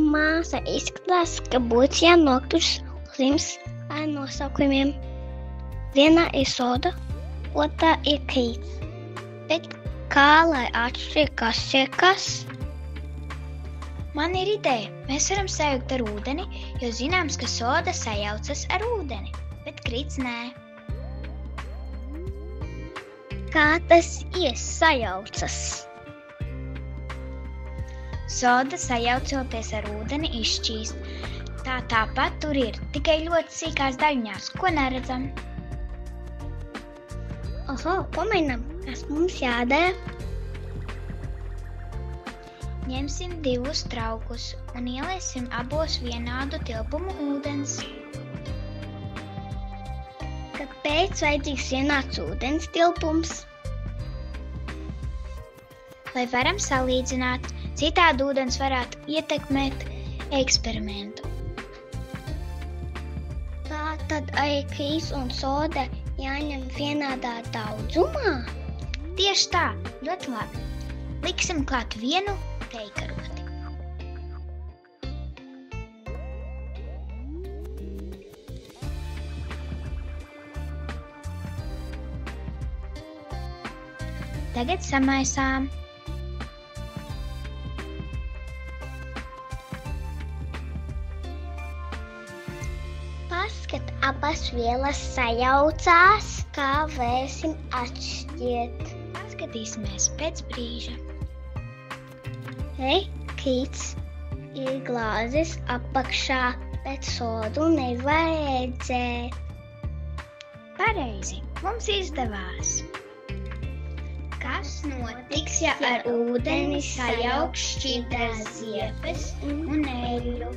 māsa izskatās, ka būtu jānokļūs lims ar nosaukumiem. Viena ir soda, otrā ir krīts. Bet kā lai atšķir, kas ir kas? Man ir ideja. Mēs varam sajaukt ar ūdeni, jo zināms, ka soda sajaucas ar ūdeni, bet krīts nē. Kā tas sajaucas? Soda sajaucoties ar ūdeni izšķīst. Tāpat tur ir, tikai ļoti sīkās daļņās, ko neredzam. Pamēģinām, kas mums jādara? Ņemsim 2 traukus un ieliesim abos vienādu tilpumu ūdens. Kāpēc vajadzīgs vienāds ūdens tilpums? Lai varam salīdzināt, citādi ūdens varētu ietekmēt eksperimentu. Tātad arī krīts un soda jāņem vienādā daudzumā? Tieši tā, ļoti labi. Liksim klāt vienu teikaroti. Tagad samaisām. Paskat, abas vielas sajaucās, kā varēsim atšķirt. Paskatīsimies pēc brīža. Krīts ir glāzes apakšā, bet sodu nevar redzēt. Pareizi, mums izdevās. Kas notiks, ja ar ūdeni sajauks šķidras ziepes un eļļu?